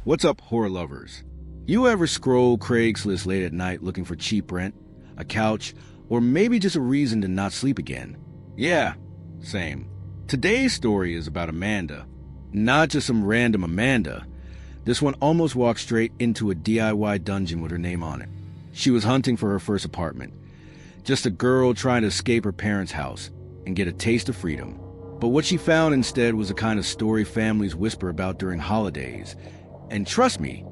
What's up, horror lovers? You ever scroll Craigslist late at night looking for cheap rent, a couch, or maybe just a reason to not sleep again? Yeah, same. Today's story is about Amanda. Not just some random Amanda. This one almost walked straight into a DIY dungeon with her name on it. She was hunting for her first apartment. Just a girl trying to escape her parents' house and get a taste of freedom. But what she found instead was the kind of story families whisper about during holidays. And trust me,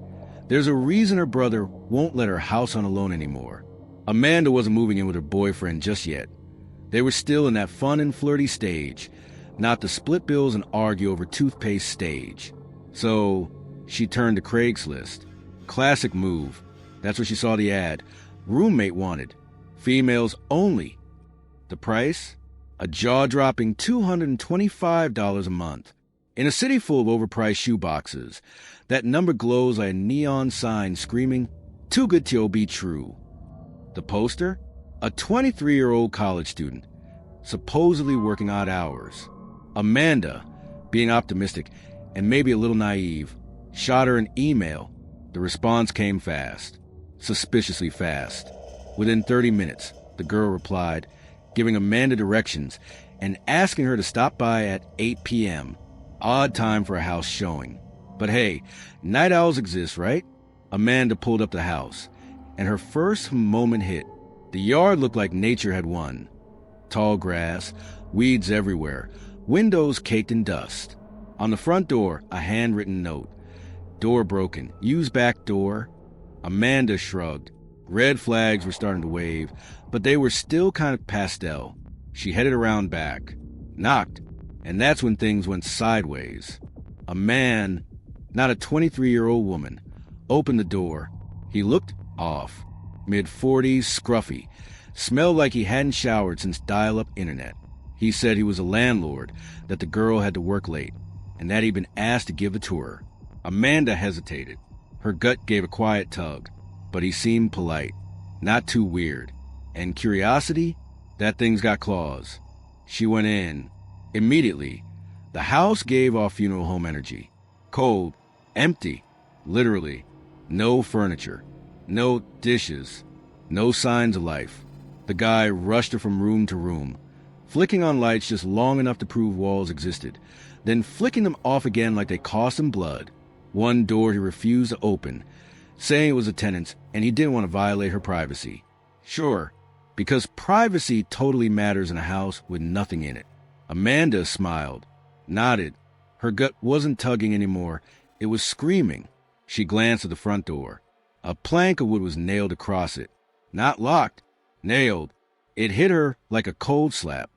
there's a reason her brother won't let her house on alone anymore. Amanda wasn't moving in with her boyfriend just yet. They were still in that fun and flirty stage, not the split bills and argue over toothpaste stage. So she turned to Craigslist. Classic move. That's where she saw the ad. Roommate wanted. Females only. The price? A jaw-dropping $225 a month. In a city full of overpriced shoeboxes, that number glows like a neon sign screaming, "Too good to be true." The poster? A 23-year-old college student, supposedly working odd hours. Amanda, being optimistic and maybe a little naive, shot her an email. The response came fast, suspiciously fast. Within 30 minutes, the girl replied, giving Amanda directions and asking her to stop by at 8 p.m., odd time for a house showing. But hey, night owls exist, right? Amanda pulled up the house, and her first moment hit. The yard looked like nature had won. Tall grass, weeds everywhere, windows caked in dust. On the front door, a handwritten note. Door broken, use back door. Amanda shrugged. Red flags were starting to wave, but they were still kind of pastel. She headed around back, knocked, and that's when things went sideways. A man, not a 23-year-old woman, opened the door. He looked off. Mid-40s, scruffy. Smelled like he hadn't showered since dial-up internet. He said he was a landlord, that the girl had to work late, and that he'd been asked to give a tour. Amanda hesitated. Her gut gave a quiet tug, but he seemed polite, not too weird. And curiosity? That thing's got claws. She went in. Immediately, the house gave off funeral home energy. Cold, empty, literally. No furniture, no dishes, no signs of life. The guy rushed her from room to room, flicking on lights just long enough to prove walls existed, then flicking them off again like they cost him blood. One door he refused to open, saying it was a tenant's and he didn't want to violate her privacy. Sure, because privacy totally matters in a house with nothing in it. Amanda smiled, nodded. Her gut wasn't tugging anymore, it was screaming. She glanced at the front door. A plank of wood was nailed across it. Not locked, nailed. It hit her like a cold slap.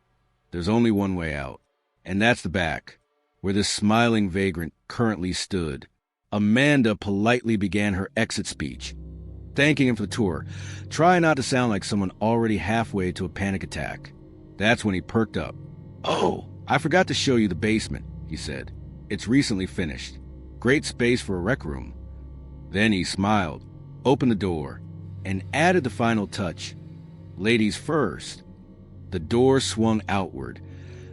There's only one way out, and that's the back, where this smiling vagrant currently stood. Amanda politely began her exit speech, thanking him for the tour, trying not to sound like someone already halfway to a panic attack. That's when he perked up. "Oh, I forgot to show you the basement," he said. "It's recently finished. Great space for a rec room." Then he smiled, opened the door, and added the final touch. Ladies first. The door swung outward,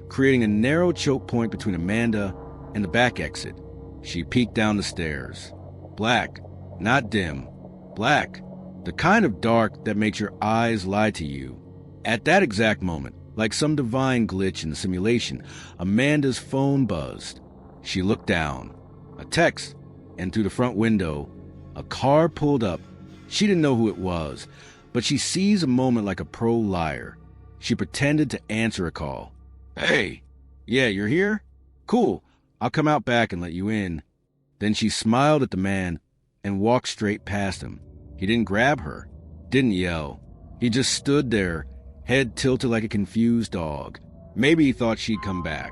creating a narrow choke point between Amanda and the back exit. She peeked down the stairs. Black, not dim. Black, the kind of dark that makes your eyes lie to you. At that exact moment, like some divine glitch in the simulation, Amanda's phone buzzed. She looked down. A text, and through the front window, a car pulled up. She didn't know who it was, but she seized a moment like a pro liar. She pretended to answer a call. "Hey, yeah, you're here? Cool, I'll come out back and let you in." Then she smiled at the man and walked straight past him. He didn't grab her, didn't yell. He just stood there, head tilted like a confused dog. Maybe he thought she'd come back.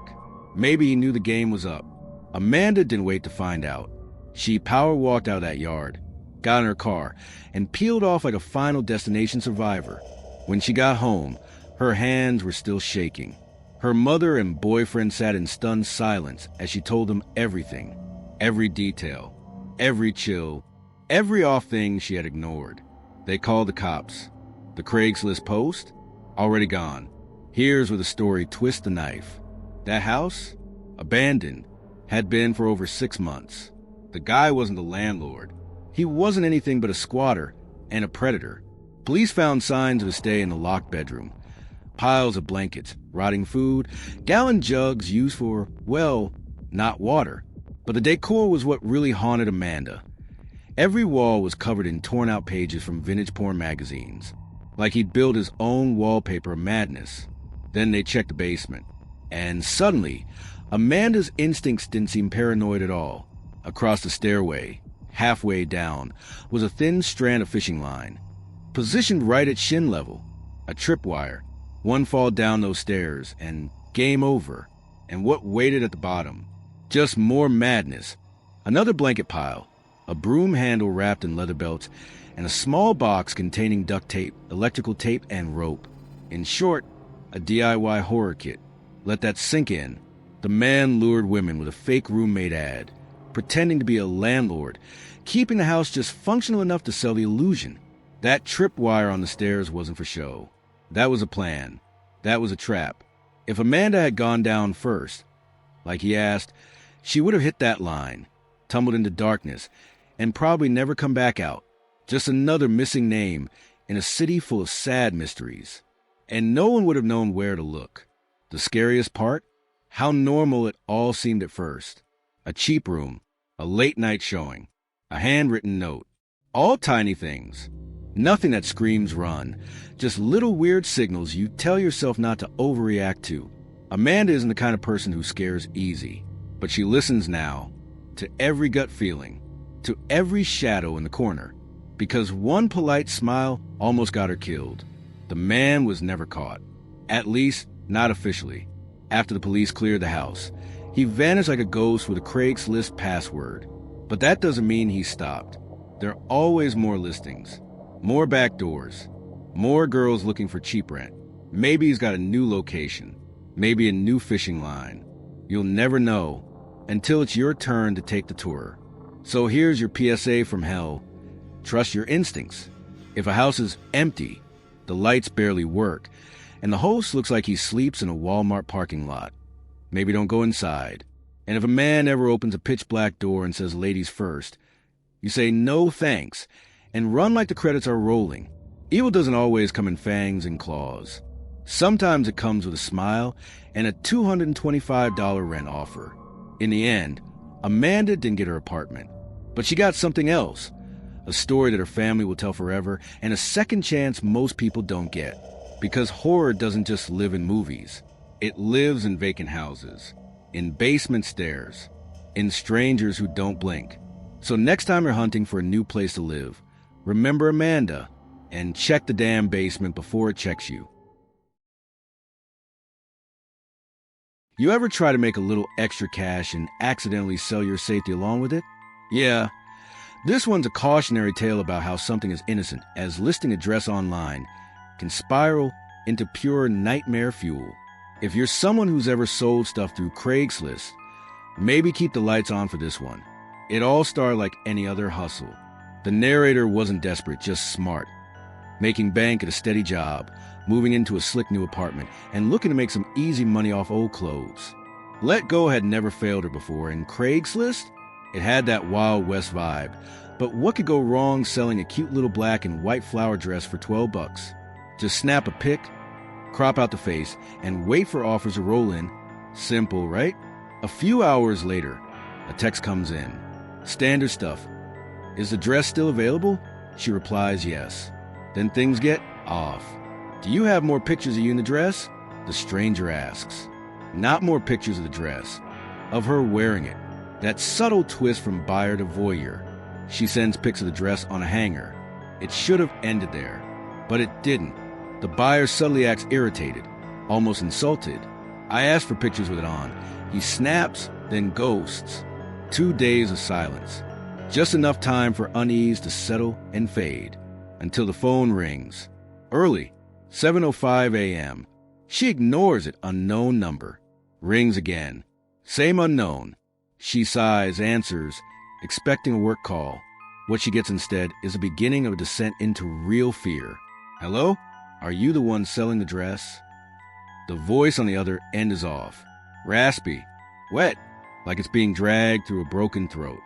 Maybe he knew the game was up. Amanda didn't wait to find out. She power walked out of that yard, got in her car, and peeled off like a Final Destination survivor. When she got home, her hands were still shaking. Her mother and boyfriend sat in stunned silence as she told them everything, every detail, every chill, every off thing she had ignored. They called the cops. The Craigslist post? Already gone. Here's where the story twists the knife. That house? Abandoned. Had been for over 6 months. The guy wasn't the landlord. He wasn't anything but a squatter and a predator. Police found signs of his stay in the locked bedroom. Piles of blankets, rotting food, gallon jugs used for, well, not water. But the decor was what really haunted Amanda. Every wall was covered in torn-out pages from vintage porn magazines, like he'd built his own wallpaper of madness. Then they checked the basement, and suddenly, Amanda's instincts didn't seem paranoid at all. Across the stairway, halfway down, was a thin strand of fishing line, positioned right at shin level, a tripwire. One fall down those stairs, and game over. And what waited at the bottom? Just more madness. Another blanket pile, a broom handle wrapped in leather belts, and a small box containing duct tape, electrical tape, and rope. In short, a DIY horror kit. Let that sink in. The man lured women with a fake roommate ad, pretending to be a landlord, keeping the house just functional enough to sell the illusion. That tripwire on the stairs wasn't for show. That was a plan. That was a trap. If Amanda had gone down first, like he asked, she would have hit that line, tumbled into darkness, and probably never come back out. Just another missing name in a city full of sad mysteries. And no one would have known where to look. The scariest part? How normal it all seemed at first. A cheap room, a late-night showing, a handwritten note. All tiny things. Nothing that screams run, just little weird signals you tell yourself not to overreact to. Amanda isn't the kind of person who scares easy, but she listens now to every gut feeling, to every shadow in the corner, because one polite smile almost got her killed. The man was never caught, at least not officially. After the police cleared the house, he vanished like a ghost with a Craigslist password. But that doesn't mean he stopped. There are always more listings. More back doors. More girls looking for cheap rent. Maybe he's got a new location. Maybe a new fishing line. You'll never know until it's your turn to take the tour. So here's your PSA from hell. Trust your instincts. If a house is empty, the lights barely work, and the host looks like he sleeps in a Walmart parking lot, maybe don't go inside. And if a man ever opens a pitch-black door and says ladies first, you say no thanks, and run like the credits are rolling. Evil doesn't always come in fangs and claws. Sometimes it comes with a smile and a $225 rent offer. In the end, Amanda didn't get her apartment, but she got something else, a story that her family will tell forever, and a second chance most people don't get. Because horror doesn't just live in movies. It lives in vacant houses, in basement stairs, in strangers who don't blink. So next time you're hunting for a new place to live, remember Amanda, and check the damn basement before it checks you. You ever try to make a little extra cash and accidentally sell your safety along with it? Yeah, this one's a cautionary tale about how something as innocent as listing a dress online can spiral into pure nightmare fuel. If you're someone who's ever sold stuff through Craigslist, maybe keep the lights on for this one. It all started like any other hustle. The narrator wasn't desperate, just smart. Making bank at a steady job, moving into a slick new apartment, and looking to make some easy money off old clothes. Let Go had never failed her before, and Craigslist? It had that Wild West vibe. But what could go wrong selling a cute little black and white flower dress for $12? Just snap a pic, crop out the face, and wait for offers to roll in. Simple, right? A few hours later, a text comes in. Standard stuff. Is the dress still available? She replies yes. Then things get off. Do you have more pictures of you in the dress? The stranger asks. Not more pictures of the dress, of her wearing it. That subtle twist from buyer to voyeur. She sends pics of the dress on a hanger. It should have ended there, but it didn't. The buyer subtly acts irritated, almost insulted. I ask for pictures with it on. He snaps, then ghosts. 2 days of silence. Just enough time for unease to settle and fade. Until the phone rings. Early, 7:05 a.m. She ignores it, unknown number. Rings again. Same unknown. She sighs, answers, expecting a work call. What she gets instead is the beginning of a descent into real fear. Hello? Are you the one selling the dress? The voice on the other end is off. Raspy. Wet. Like it's being dragged through a broken throat.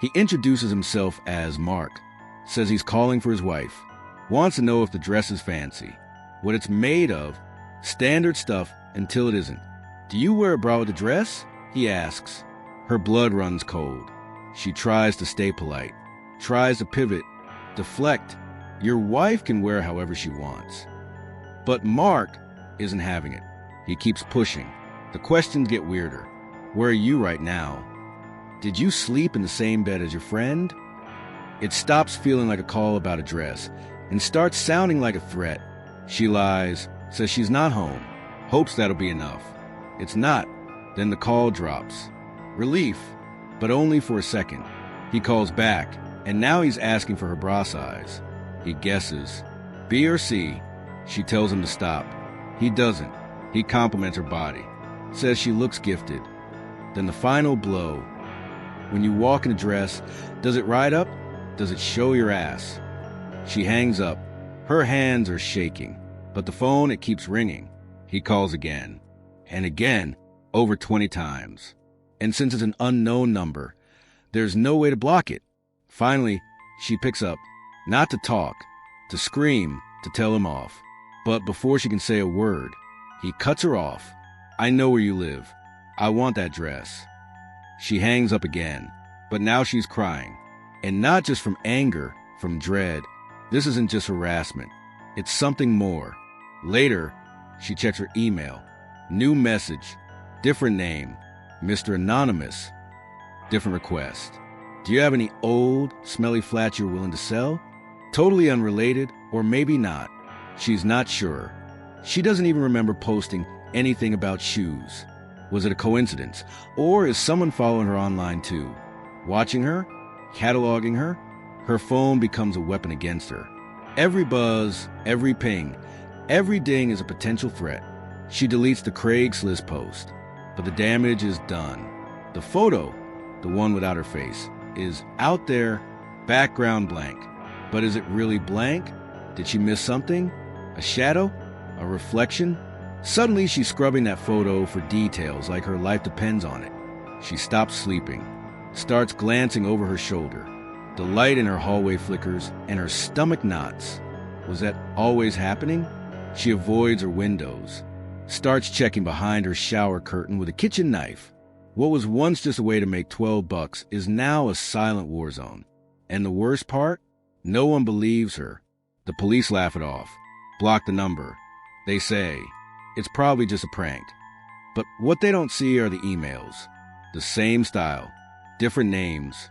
He introduces himself as Mark, says he's calling for his wife, wants to know if the dress is fancy, what it's made of, standard stuff until it isn't. Do you wear a bra with a dress? He asks. Her blood runs cold. She tries to stay polite, tries to pivot, deflect. Your wife can wear however she wants. But Mark isn't having it. He keeps pushing. The questions get weirder. Where are you right now? Did you sleep in the same bed as your friend? It stops feeling like a call about a dress and starts sounding like a threat. She lies, says she's not home, hopes that'll be enough. It's not. Then the call drops. Relief, but only for a second. He calls back, and now he's asking for her bra size. He guesses. B or C. She tells him to stop. He doesn't. He compliments her body, says she looks gifted. Then the final blow. When you walk in a dress, does it ride up? Does it show your ass? She hangs up. Her hands are shaking, but the phone, it keeps ringing. He calls again, and again, over 20 times. And since it's an unknown number, there's no way to block it. Finally, she picks up, not to talk, to scream, to tell him off. But before she can say a word, he cuts her off. I know where you live. I want that dress. She hangs up again, but now she's crying. And not just from anger, from dread. This isn't just harassment. It's something more. Later, she checks her email. New message. Different name. Mr. Anonymous. Different request. Do you have any old, smelly flats you're willing to sell? Totally unrelated, or maybe not. She's not sure. She doesn't even remember posting anything about shoes. Was it a coincidence? Or is someone following her online too? Watching her? Cataloging her? Her phone becomes a weapon against her. Every buzz, every ping, every ding is a potential threat. She deletes the Craigslist post, but the damage is done. The photo, the one without her face, is out there, background blank. But is it really blank? Did she miss something? A shadow? A reflection? Suddenly she's scrubbing that photo for details like her life depends on it. She stops sleeping, starts glancing over her shoulder. The light in her hallway flickers and her stomach knots. Was that always happening? She avoids her windows, starts checking behind her shower curtain with a kitchen knife. What was once just a way to make $12 is now a silent war zone. And the worst part? No one believes her. The police laugh it off, block the number. They say, it's probably just a prank. But what they don't see are the emails. The same style, different names,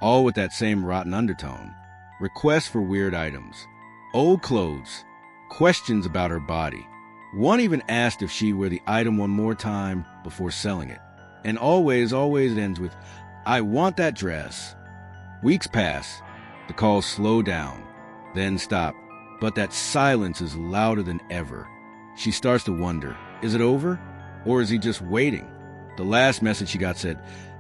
all with that same rotten undertone. Requests for weird items, old clothes, questions about her body. One even asked if she'd wear the item one more time before selling it. And always it ends with, I want that dress. Weeks pass. The calls slow down, then stop. But that silence is louder than ever. She starts to wonder, is it over? Or is he just waiting? The last message she got said,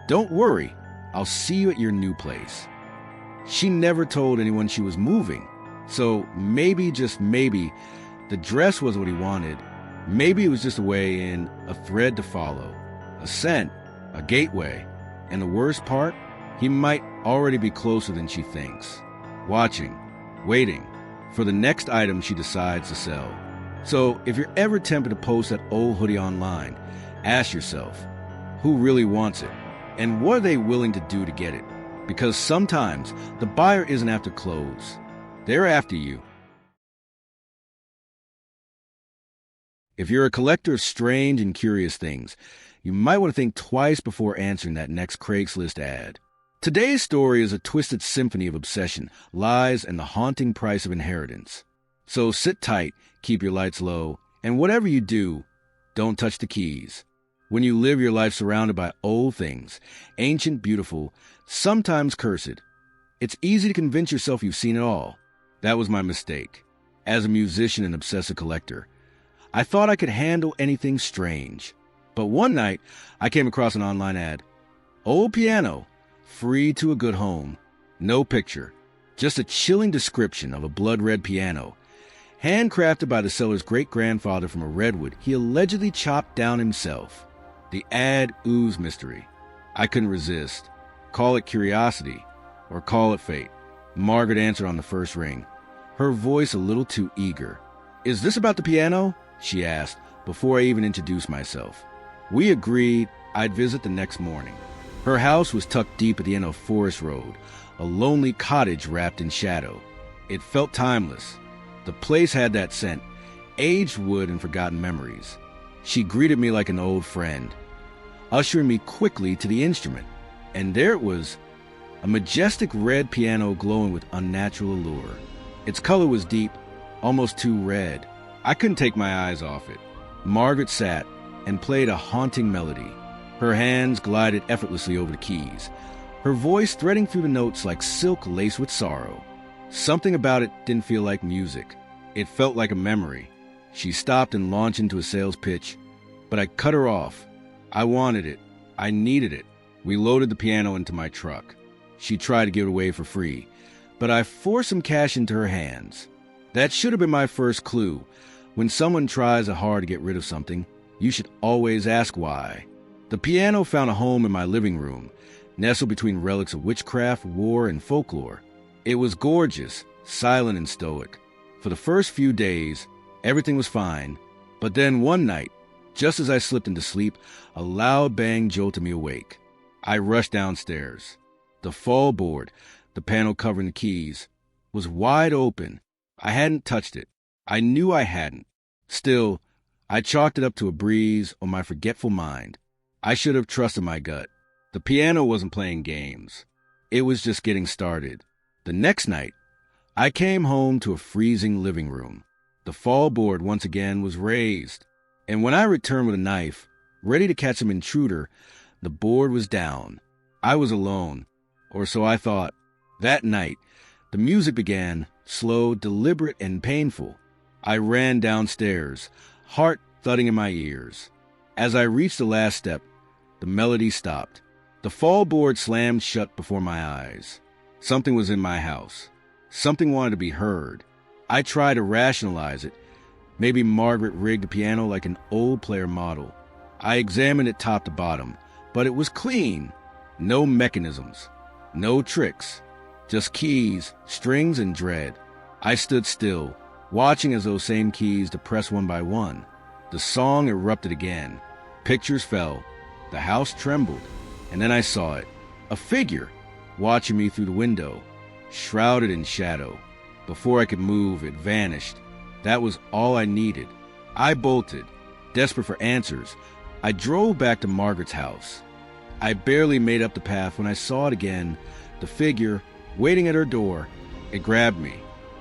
don't worry, I'll see you at your new place. She never told anyone she was moving. So maybe, just maybe, the dress was what he wanted. Maybe it was just a way in, a thread to follow, a scent, a gateway. And the worst part, he might already be closer than she thinks. Watching, waiting, for the next item she decides to sell. So if you're ever tempted to post that old hoodie online, ask yourself, who really wants it? And what are they willing to do to get it? Because sometimes the buyer isn't after clothes. They're after you. If you're a collector of strange and curious things, you might want to think twice before answering that next Craigslist ad. Today's story is a twisted symphony of obsession, lies, and the haunting price of inheritance. So sit tight, keep your lights low, and whatever you do, don't touch the keys. When you live your life surrounded by old things, ancient, beautiful, sometimes cursed, it's easy to convince yourself you've seen it all. That was my mistake. As a musician and obsessive collector, I thought I could handle anything strange. But one night, I came across an online ad. Old piano, free to a good home. No picture, just a chilling description of a blood-red piano, handcrafted by the seller's great-grandfather from a redwood he allegedly chopped down himself. The ad oozed mystery. I couldn't resist. Call it curiosity, or call it fate. Margaret answered on the first ring, her voice a little too eager. "Is this about the piano?" she asked before I even introduced myself. We agreed I'd visit the next morning. Her house was tucked deep at the end of Forest Road, a lonely cottage wrapped in shadow. It felt timeless. The place had that scent, aged wood and forgotten memories. She greeted me like an old friend, ushering me quickly to the instrument. And there it was, a majestic red piano glowing with unnatural allure. Its color was deep, almost too red. I couldn't take my eyes off it. Margaret sat and played a haunting melody. Her hands glided effortlessly over the keys, her voice threading through the notes like silk laced with sorrow. Something about it didn't feel like music. It felt like a memory. She stopped and launched into a sales pitch, but I cut her off. I wanted it. I needed it. We loaded the piano into my truck. She tried to give it away for free, but I forced some cash into her hands. That should have been my first clue. When someone tries hard to get rid of something, you should always ask why. The piano found a home in my living room, nestled between relics of witchcraft, war, and folklore. It was gorgeous, silent and stoic. For the first few days, everything was fine, but then one night, just as I slipped into sleep, a loud bang jolted me awake. I rushed downstairs. The fall board, the panel covering the keys, was wide open. I hadn't touched it. I knew I hadn't. Still, I chalked it up to a breeze on my forgetful mind. I should have trusted my gut. The piano wasn't playing games. It was just getting started. The next night, I came home to a freezing living room. The fall board once again was raised, and when I returned with a knife, ready to catch some intruder, the board was down. I was alone, or so I thought. That night, the music began, slow, deliberate, and painful. I ran downstairs, heart thudding in my ears. As I reached the last step, the melody stopped. The fall board slammed shut before my eyes. Something was in my house. Something wanted to be heard. I tried to rationalize it. Maybe Margaret rigged the piano like an old player model. I examined it top to bottom, but it was clean. No mechanisms, no tricks, just keys, strings, and dread. I stood still, watching as those same keys depressed one by one. The song erupted again. Pictures fell. The house trembled. And then I saw it. A figure, watching me through the window, shrouded in shadow. Before I could move, it vanished. That was all I needed. I bolted, desperate for answers. I drove back to Margaret's house. I barely made up the path when I saw it again, the figure waiting at her door. It grabbed me,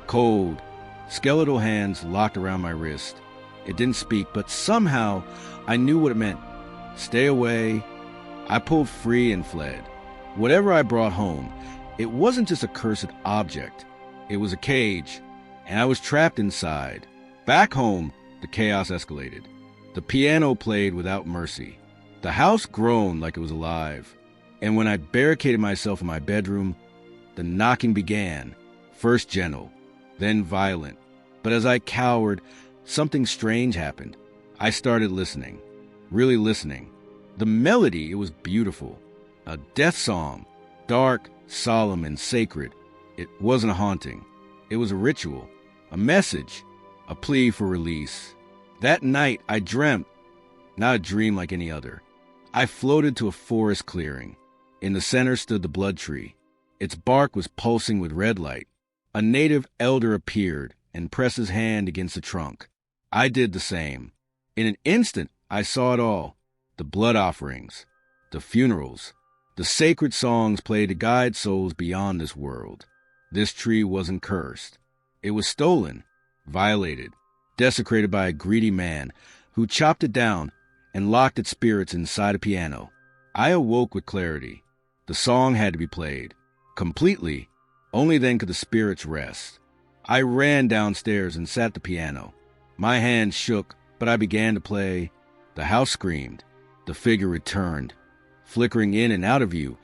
cold, skeletal hands locked around my wrist. It didn't speak, but somehow I knew what it meant. Stay away. I pulled free and fled. Whatever I brought home, it wasn't just a cursed object. It was a cage, and I was trapped inside. Back home, the chaos escalated. The piano played without mercy. The house groaned like it was alive. And when I barricaded myself in my bedroom, the knocking began, first gentle, then violent. But as I cowered, something strange happened. I started listening, really listening. The melody, it was beautiful. A death song, dark, solemn, and sacred. It wasn't a haunting. It was a ritual, a message, a plea for release. That night, I dreamt, not a dream like any other. I floated to a forest clearing. In the center stood the blood tree. Its bark was pulsing with red light. A native elder appeared and pressed his hand against the trunk. I did the same. In an instant, I saw it all. The blood offerings, the funerals, the sacred songs played to guide souls beyond this world. This tree wasn't cursed. It was stolen, violated, desecrated by a greedy man who chopped it down and locked its spirits inside a piano. I awoke with clarity. The song had to be played. Completely. Only then could the spirits rest. I ran downstairs and sat at the piano. My hands shook, but I began to play. The house screamed. The figure returned, flickering in and out of view,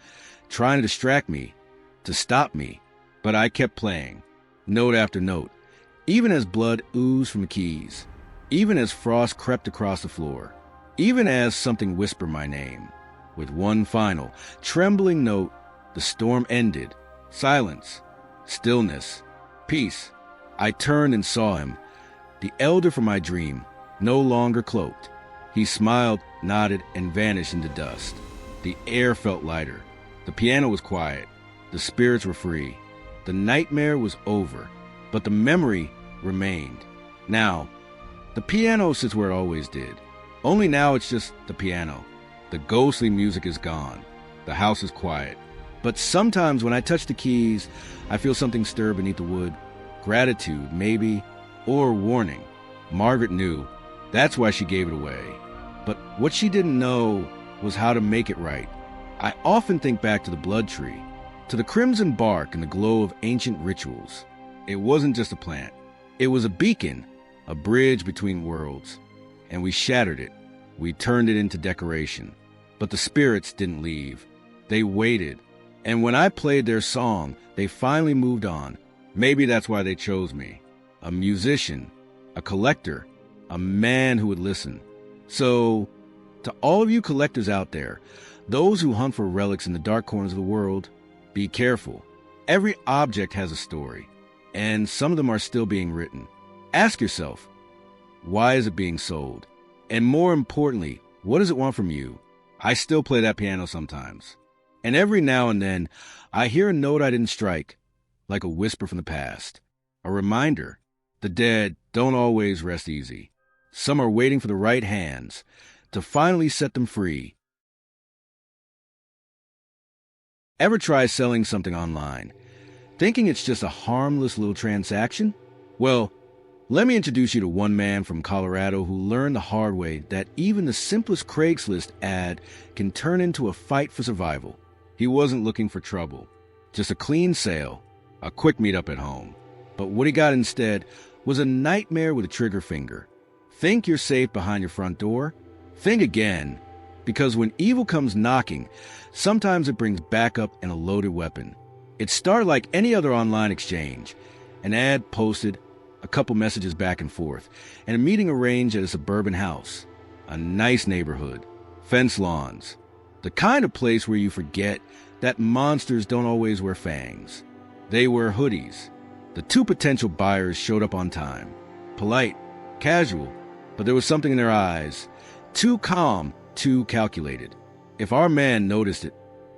trying to distract me, to stop me. But I kept playing, note after note, even as blood oozed from the keys, even as frost crept across the floor, even as something whispered my name. With one final, trembling note, the storm ended, Silence. Stillness. Peace. I turned and saw him, the elder from my dream, no longer cloaked. He smiled, nodded, and vanished into dust. The air felt lighter. The piano was quiet. The spirits were free. The nightmare was over, but the memory remained. Now, the piano sits where it always did. Only now it's just the piano. The ghostly music is gone. The house is quiet. But sometimes when I touch the keys, I feel something stir beneath the wood. Gratitude, maybe, or warning. Margaret knew. That's why she gave it away. But what she didn't know was how to make it right. I often think back to the blood tree, to the crimson bark and the glow of ancient rituals. It wasn't just a plant. It was a beacon, a bridge between worlds. And we shattered it. We turned it into decoration. But the spirits didn't leave. They waited. And when I played their song, they finally moved on. Maybe that's why they chose me. A musician, a collector, a man who would listen. So, to all of you collectors out there, those who hunt for relics in the dark corners of the world, be careful. Every object has a story, and some of them are still being written. Ask yourself, why is it being sold? And more importantly, what does it want from you? I still play that piano sometimes. And every now and then, I hear a note I didn't strike, like a whisper from the past. A reminder, the dead don't always rest easy. Some are waiting for the right hands to finally set them free. Ever try selling something online, thinking it's just a harmless little transaction? Well, let me introduce you to one man from Colorado who learned the hard way that even the simplest Craigslist ad can turn into a fight for survival. He wasn't looking for trouble, just a clean sale, a quick meetup at home. But what he got instead was a nightmare with a trigger finger. Think you're safe behind your front door? Think again, because when evil comes knocking, sometimes it brings backup and a loaded weapon. It started like any other online exchange. An ad posted, a couple messages back and forth, and a meeting arranged at a suburban house. A nice neighborhood, fenced lawns, the kind of place where you forget that monsters don't always wear fangs. They wear hoodies. The two potential buyers showed up on time. Polite, casual, but there was something in their eyes. Too calm, too calculated. If our man noticed it,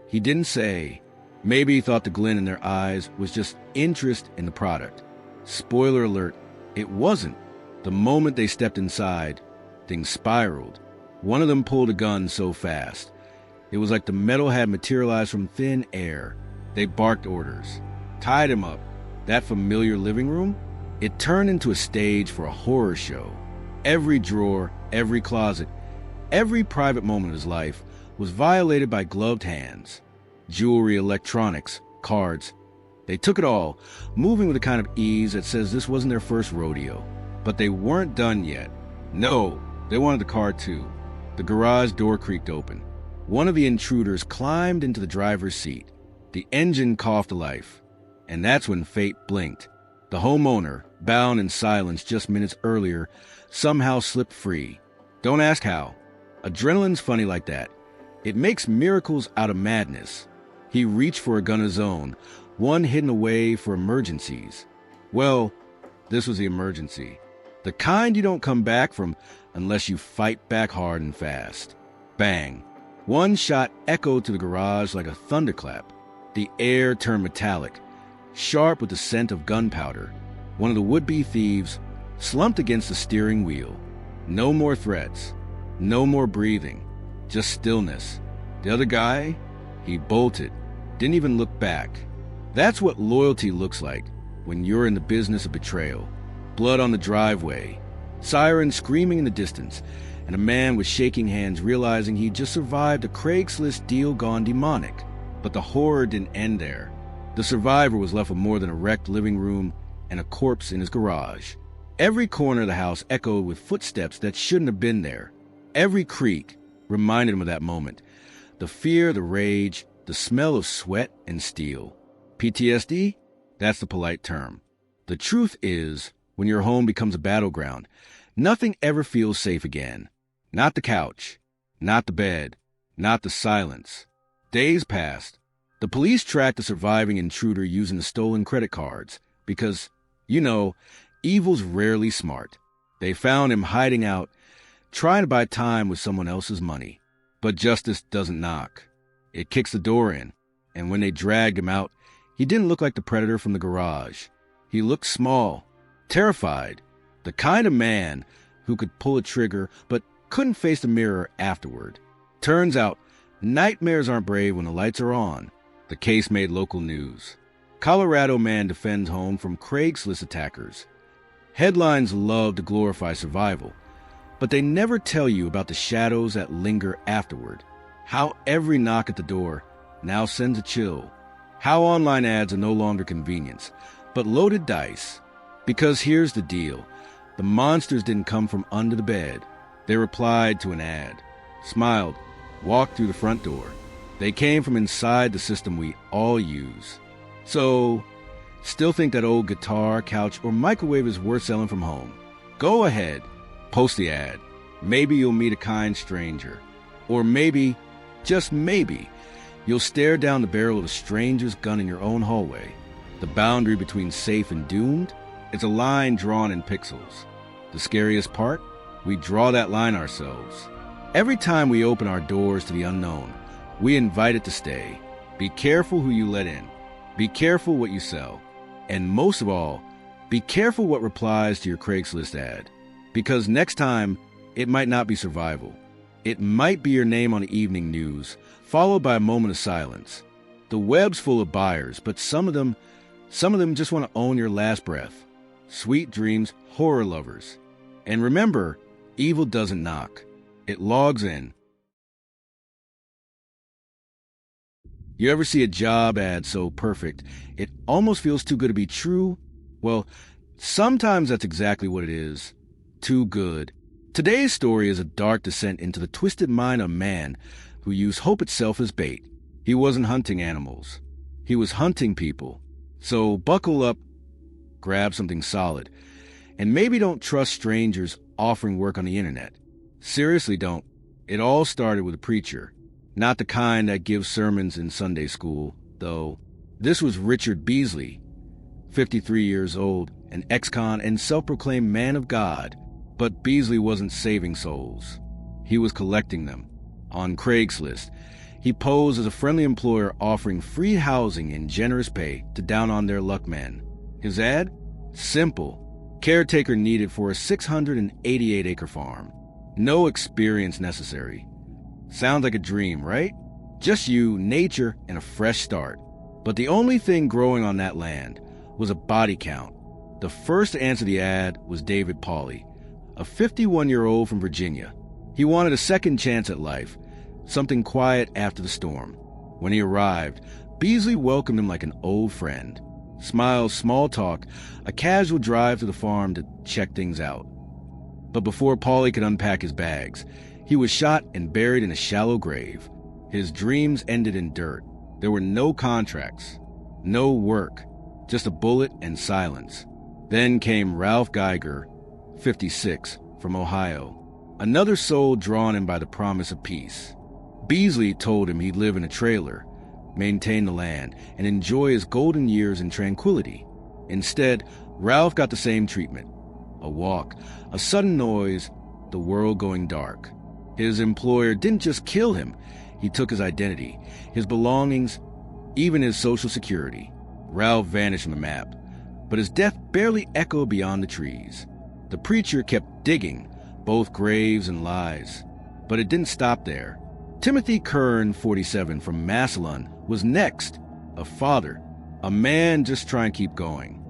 he didn't say. Maybe he thought the glint in their eyes was just interest in the product. Spoiler alert, it wasn't. The moment they stepped inside, things spiraled. One of them pulled a gun so fast. It was like the metal had materialized from thin air. They barked orders, tied him up. That familiar living room, it turned into a stage for a horror show. Every drawer, every closet, every private moment of his life was violated by gloved hands. Jewelry, electronics, cards. They took it all, moving with a kind of ease that says this wasn't their first rodeo. But they weren't done yet. No, they wanted the car too. The garage door creaked open. One of the intruders climbed into the driver's seat. The engine coughed to life. And that's when fate blinked. The homeowner, bound in silence just minutes earlier, somehow slipped free. Don't ask how. Adrenaline's funny like that. It makes miracles out of madness. He reached for a gun of his own, one hidden away for emergencies. Well, this was the emergency. The kind you don't come back from unless you fight back hard and fast. Bang. One shot echoed to the garage like a thunderclap. The air turned metallic, sharp with the scent of gunpowder. One of the would-be thieves slumped against the steering wheel. No more threats. No more breathing. Just stillness. The other guy, he bolted. Didn't even look back. That's what loyalty looks like when you're in the business of betrayal. Blood on the driveway. Sirens screaming in the distance. And a man with shaking hands realizing he'd just survived a Craigslist deal gone demonic. But the horror didn't end there. The survivor was left with more than a wrecked living room and a corpse in his garage. Every corner of the house echoed with footsteps that shouldn't have been there. Every creak reminded him of that moment. The fear, the rage, the smell of sweat and steel. PTSD? That's the polite term. The truth is, when your home becomes a battleground, nothing ever feels safe again. Not the couch, not the bed, not the silence. Days passed, The police tracked the surviving intruder using the stolen credit cards because, you know, evil's rarely smart. They found him hiding out, trying to buy time with someone else's money. But justice doesn't knock. It kicks the door in, and when they dragged him out, he didn't look like the predator from the garage. He looked small, terrified, the kind of man who could pull a trigger but couldn't face the mirror afterward. Turns out, nightmares aren't brave when the lights are on. The case made local news. Colorado man defends home from Craigslist attackers. Headlines love to glorify survival, but they never tell you about the shadows that linger afterward. How every knock at the door now sends a chill. How online ads are no longer convenience, but loaded dice. Because here's the deal. The monsters didn't come from under the bed. They replied to an ad, smiled, walked through the front door. They came from inside the system we all use. So, still think that old guitar, couch, or microwave is worth selling from home? Go ahead, post the ad. Maybe you'll meet a kind stranger. Or maybe, just maybe, you'll stare down the barrel of a stranger's gun in your own hallway. The boundary between safe and doomed is a line drawn in pixels. The scariest part? We draw that line ourselves. Every time we open our doors to the unknown, we invite it to stay. Be careful who you let in. Be careful what you sell. And most of all, be careful what replies to your Craigslist ad. Because next time, it might not be survival. It might be your name on the evening news, followed by a moment of silence. The web's full of buyers, but some of them just want to own your last breath. Sweet dreams, horror lovers. And remember, evil doesn't knock. It logs in. You ever see a job ad so perfect, it almost feels too good to be true? Well, sometimes that's exactly what it is. Too good. Today's story is a dark descent into the twisted mind of a man who used hope itself as bait. He wasn't hunting animals. He was hunting people. So buckle up, grab something solid, and maybe don't trust strangers offering work on the internet. Seriously don't. It all started with a preacher. Not the kind that gives sermons in Sunday school, though. This was Richard Beasley, 53 years old, an ex-con and self-proclaimed man of God. But Beasley wasn't saving souls. He was collecting them. On Craigslist, he posed as a friendly employer offering free housing and generous pay to down-on-their-luck men. His ad? Simple. Caretaker needed for a 688-acre farm. No experience necessary. Sounds like a dream, right? Just you, nature, and a fresh start. But the only thing growing on that land was a body count. The first to answer the ad was David Pauly, a 51-year-old from Virginia. He wanted a second chance at life, something quiet after the storm. When he arrived, Beasley welcomed him like an old friend. Smiles, small talk, a casual drive to the farm to check things out. But before Pauly could unpack his bags, he was shot and buried in a shallow grave. His dreams ended in dirt. There were no contracts, no work, just a bullet and silence. Then came Ralph Geiger, 56, from Ohio, another soul drawn in by the promise of peace. Beasley told him he'd live in a trailer, maintain the land, and enjoy his golden years in tranquility. Instead, Ralph got the same treatment. A walk, a sudden noise, the world going dark. His employer didn't just kill him, he took his identity, his belongings, even his social security. Ralph vanished from the map, but his death barely echoed beyond the trees. The preacher kept digging, both graves and lies. But it didn't stop there. Timothy Kern, 47, from Massillon, was next. A father, a man just trying to keep going.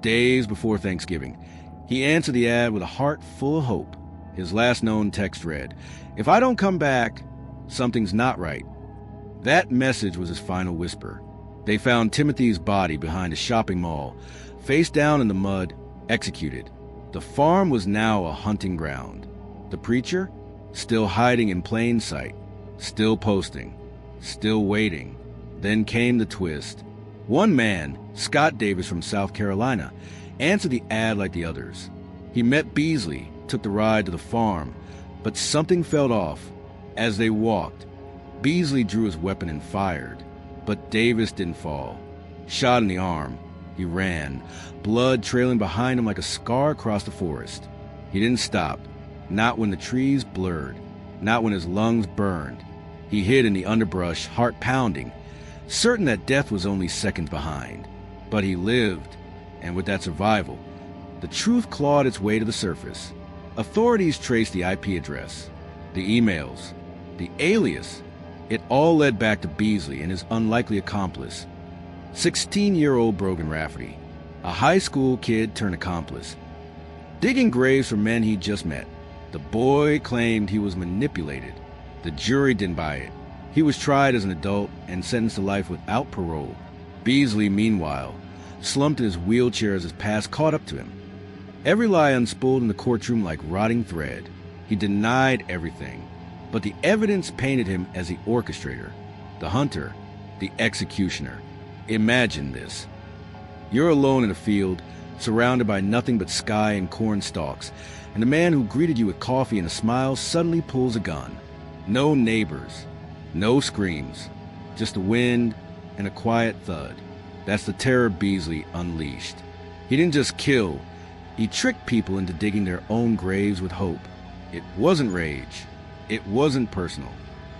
Days before Thanksgiving, he answered the ad with a heart full of hope. His last known text read, "If I don't come back, something's not right." That message was his final whisper. They found Timothy's body behind a shopping mall, face down in the mud, executed. The farm was now a hunting ground. The preacher? Still hiding in plain sight, still posting, still waiting. Then came the twist. One man, Scott Davis from South Carolina, answered the ad like the others. He met Beasley, took the ride to the farm, but something felt off. As they walked, Beasley drew his weapon and fired. But Davis didn't fall. Shot in the arm. He ran, blood trailing behind him like a scar across the forest. He didn't stop, not when the trees blurred, not when his lungs burned. He hid in the underbrush, heart pounding, certain that death was only seconds behind. But he lived, and with that survival, the truth clawed its way to the surface. Authorities traced the IP address, the emails, the alias. It all led back to Beasley and his unlikely accomplice, 16-year-old Brogan Rafferty, a high school kid turned accomplice. Digging graves for men he'd just met, the boy claimed he was manipulated. The jury didn't buy it. He was tried as an adult and sentenced to life without parole. Beasley, meanwhile, slumped in his wheelchair as his past caught up to him. Every lie unspooled in the courtroom like rotting thread. He denied everything, but the evidence painted him as the orchestrator, the hunter, the executioner. Imagine this. You're alone in a field, surrounded by nothing but sky and corn stalks, and the man who greeted you with coffee and a smile suddenly pulls a gun. No neighbors, no screams, just the wind and a quiet thud. That's the terror Beasley unleashed. He didn't just kill, he tricked people into digging their own graves with hope. It wasn't rage. It wasn't personal.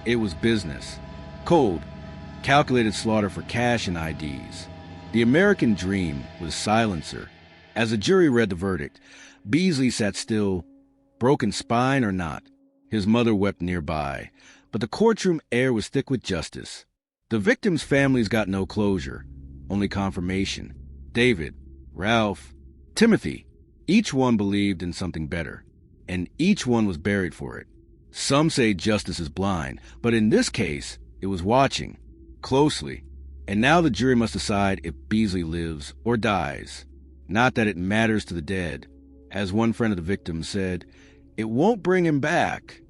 It was business. Cold, calculated slaughter for cash and IDs. The American dream was silencer. As the jury read the verdict, Beasley sat still, broken spine or not. His mother wept nearby, but the courtroom air was thick with justice. The victims' families got no closure, only confirmation. David, Ralph, Timothy, each one believed in something better, and each one was buried for it. Some say justice is blind, but in this case, it was watching, closely, and now the jury must decide if Beasley lives or dies. Not that it matters to the dead. As one friend of the victim said, it won't bring him back.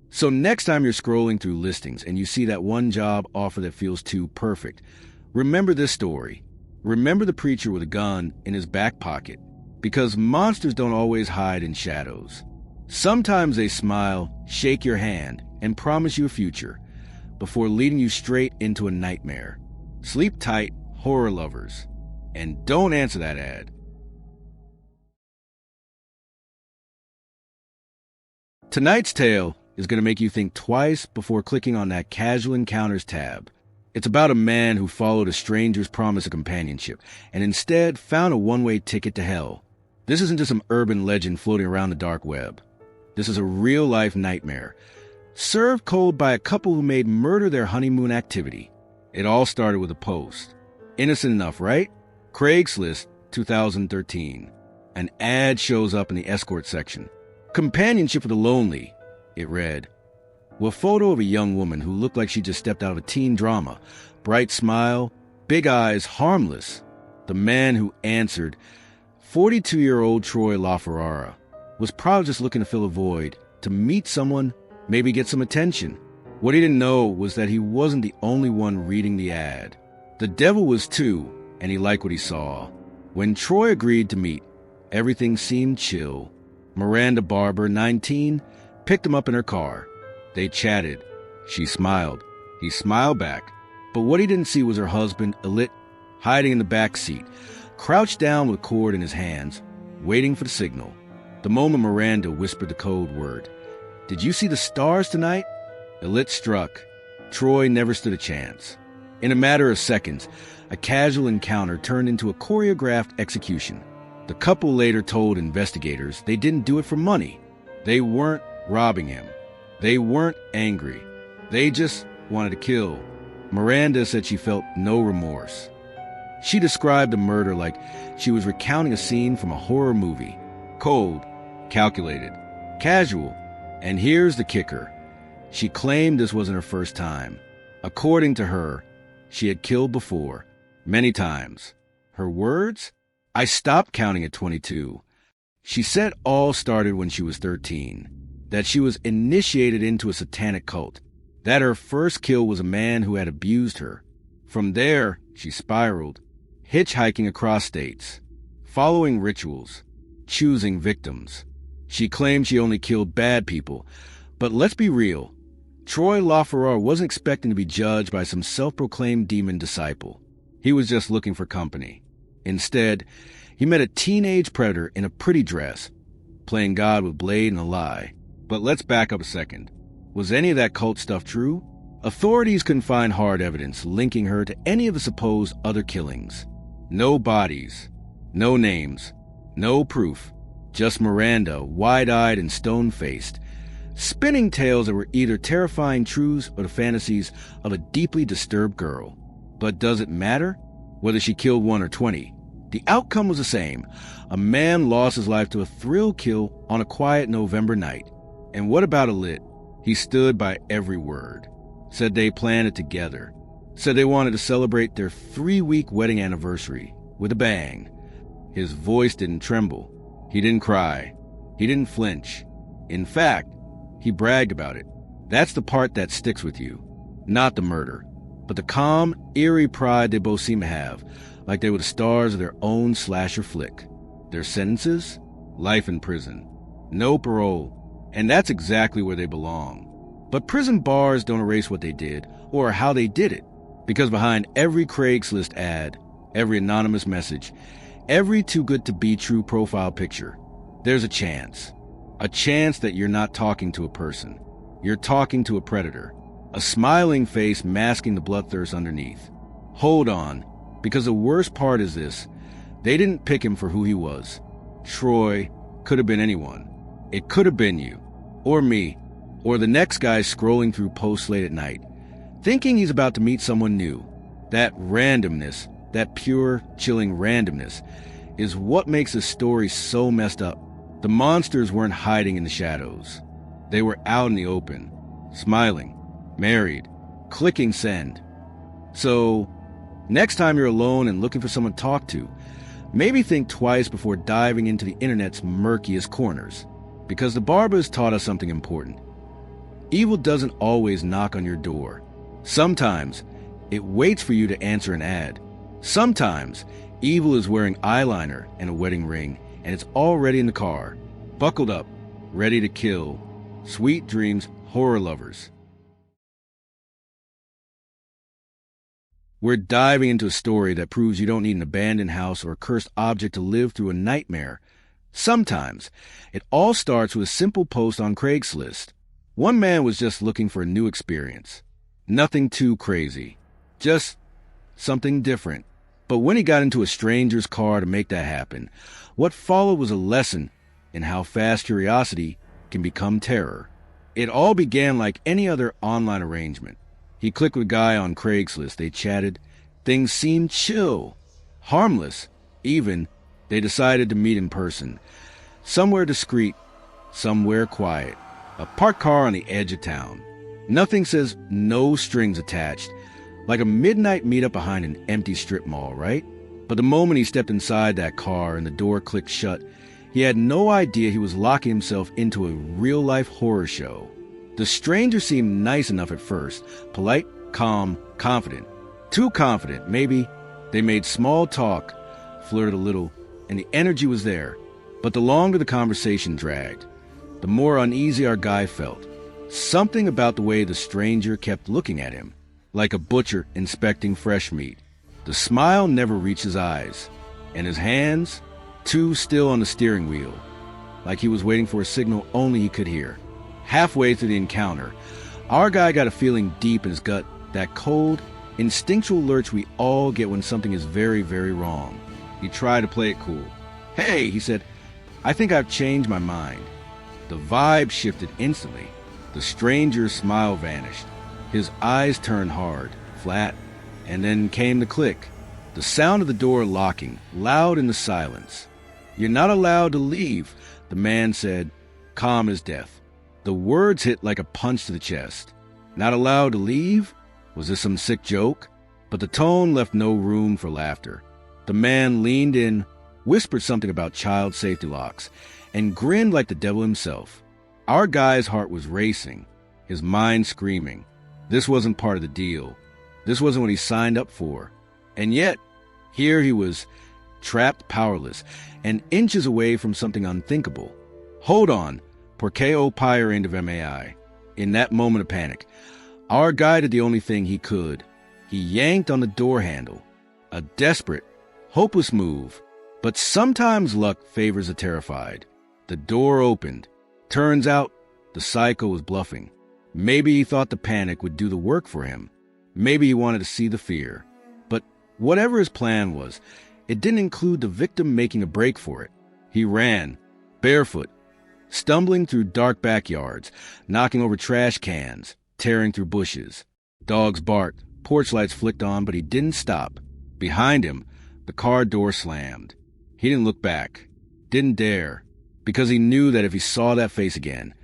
So next time you're scrolling through listings and you see that one job offer that feels too perfect, remember this story. Remember the preacher with a gun in his back pocket, because monsters don't always hide in shadows. Sometimes they smile, shake your hand, and promise you a future before leading you straight into a nightmare. Sleep tight, horror lovers, and don't answer that ad. Tonight's tale is going to make you think twice before clicking on that Casual Encounters tab. It's about a man who followed a stranger's promise of companionship and instead found a one-way ticket to hell. This isn't just some urban legend floating around the dark web. This is a real-life nightmare, served cold by a couple who made murder their honeymoon activity. It all started with a post. Innocent enough, right? Craigslist, 2013. An ad shows up in the escort section. Companionship for the lonely, it read. With a photo of a young woman who looked like she just stepped out of a teen drama. Bright smile, big eyes, harmless. The man who answered, 42-year-old Troy LaFerrara, was probably just looking to fill a void, to meet someone, maybe get some attention. What he didn't know was that he wasn't the only one reading the ad. The devil was too, and he liked what he saw. When Troy agreed to meet, everything seemed chill. Miranda Barber, 19, picked him up in her car. They chatted. She smiled. He smiled back. But what he didn't see was her husband, Alit, hiding in the back seat, crouched down with cord in his hands, waiting for the signal. The moment Miranda whispered the code word, "Did you see the stars tonight?" Alit struck. Troy never stood a chance. In a matter of seconds, a casual encounter turned into a choreographed execution. The couple later told investigators they didn't do it for money. They weren't robbing him. They weren't angry. They just wanted to kill. Miranda said she felt no remorse. She described the murder like she was recounting a scene from a horror movie. Cold, calculated, casual. And here's the kicker. She claimed this wasn't her first time. According to her, she had killed before, many times. Her words? I stopped counting at 22. She said all started when she was 13, that she was initiated into a satanic cult, that her first kill was a man who had abused her. From there, she spiraled, hitchhiking across states, following rituals, choosing victims. She claimed she only killed bad people, but let's be real, Troy LaFerrare wasn't expecting to be judged by some self-proclaimed demon disciple. He was just looking for company. Instead, he met a teenage predator in a pretty dress, playing God with blade and a lie. But let's back up a second. Was any of that cult stuff true? Authorities couldn't find hard evidence linking her to any of the supposed other killings. No bodies, no names, no proof. Just Miranda, wide-eyed and stone-faced, spinning tales that were either terrifying truths or the fantasies of a deeply disturbed girl. But does it matter whether she killed 1 or 20? The outcome was the same. A man lost his life to a thrill kill on a quiet November night. And what about Alit? He stood by every word. Said they planned it together. Said they wanted to celebrate their 3-week wedding anniversary with a bang. His voice didn't tremble. He didn't cry. He didn't flinch. In fact, he bragged about it. That's the part that sticks with you. Not the murder, but the calm, eerie pride they both seem to have, like they were the stars of their own slasher flick. Their sentences? Life in prison. No parole. And that's exactly where they belong. But prison bars don't erase what they did, or how they did it. Because behind every Craigslist ad, every anonymous message, every too-good-to-be-true profile picture, there's a chance. A chance that you're not talking to a person. You're talking to a predator. A smiling face masking the bloodthirst underneath. Hold on, because the worst part is this. They didn't pick him for who he was. Troy could have been anyone. It could have been you, or me, or the next guy scrolling through posts late at night, thinking he's about to meet someone new. That randomness, that pure, chilling randomness, is what makes this story so messed up. The monsters weren't hiding in the shadows. They were out in the open, smiling, married, clicking send. So, next time you're alone and looking for someone to talk to, maybe think twice before diving into the internet's murkiest corners. Because the Barbers taught us something important. Evil doesn't always knock on your door. Sometimes, it waits for you to answer an ad. Sometimes, evil is wearing eyeliner and a wedding ring, and it's already in the car, buckled up, ready to kill. Sweet dreams, horror lovers. We're diving into a story that proves you don't need an abandoned house or a cursed object to live through a nightmare. Sometimes, it all starts with a simple post on Craigslist. One man was just looking for a new experience. Nothing too crazy. Just something different. But when he got into a stranger's car to make that happen, what followed was a lesson in how fast curiosity can become terror. It all began like any other online arrangement. He clicked with a guy on Craigslist. They chatted. Things seemed chill, harmless. Even, they decided to meet in person. Somewhere discreet, somewhere quiet. A parked car on the edge of town. Nothing says no strings attached. Like a midnight meetup behind an empty strip mall, right? But the moment he stepped inside that car and the door clicked shut, he had no idea he was locking himself into a real-life horror show. The stranger seemed nice enough at first. Polite, calm, confident. Too confident, maybe. They made small talk, flirted a little, and the energy was there. But the longer the conversation dragged, the more uneasy our guy felt. Something about the way the stranger kept looking at him, like a butcher inspecting fresh meat. The smile never reached his eyes, and his hands, too still on the steering wheel, like he was waiting for a signal only he could hear. Halfway through the encounter, our guy got a feeling deep in his gut, that cold, instinctual lurch we all get when something is very, very wrong. He tried to play it cool. "Hey," he said, "I think I've changed my mind." The vibe shifted instantly. The stranger's smile vanished. His eyes turned hard, flat, and then came the click. The sound of the door locking, loud in the silence. "You're not allowed to leave," the man said, calm as death. The words hit like a punch to the chest. Not allowed to leave? Was this some sick joke? But the tone left no room for laughter. The man leaned in, whispered something about child safety locks, and grinned like the devil himself. Our guy's heart was racing, his mind screaming. This wasn't part of the deal. This wasn't what he signed up for. And yet, here he was, trapped, powerless, and inches away from something unthinkable. Hold on, porque o pyre end of MAI. In that moment of panic, our guy did the only thing he could. He yanked on the door handle. A desperate, hopeless move. But sometimes luck favors the terrified. The door opened. Turns out, the psycho was bluffing. Maybe he thought the panic would do the work for him. Maybe he wanted to see the fear. But whatever his plan was, it didn't include the victim making a break for it. He ran, barefoot, stumbling through dark backyards, knocking over trash cans, tearing through bushes. Dogs barked, porch lights flicked on, but he didn't stop. Behind him, the car door slammed. He didn't look back, didn't dare, because he knew that if he saw that face again,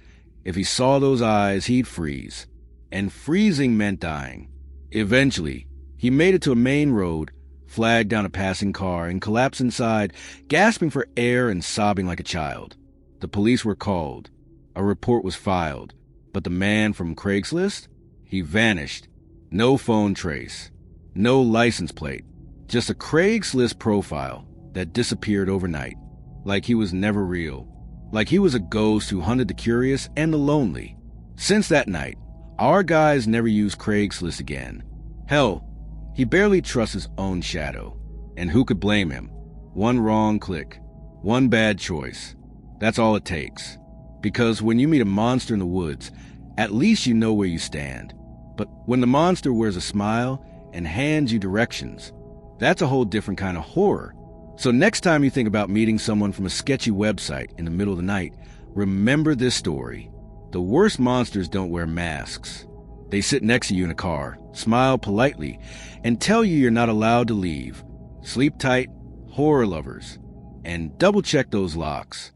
if he saw those eyes, he'd freeze. And freezing meant dying. Eventually, he made it to a main road, flagged down a passing car, and collapsed inside, gasping for air and sobbing like a child. The police were called. A report was filed. But the man from Craigslist? He vanished. No phone trace. No license plate. Just a Craigslist profile that disappeared overnight. Like he was never real. Like he was a ghost who hunted the curious and the lonely. Since that night, our guy's never used Craigslist again. Hell, he barely trusts his own shadow. And who could blame him? One wrong click. One bad choice. That's all it takes. Because when you meet a monster in the woods, at least you know where you stand. But when the monster wears a smile and hands you directions, that's a whole different kind of horror. So next time you think about meeting someone from a sketchy website in the middle of the night, remember this story. The worst monsters don't wear masks. They sit next to you in a car, smile politely, and tell you you're not allowed to leave. Sleep tight, horror lovers, and double check those locks.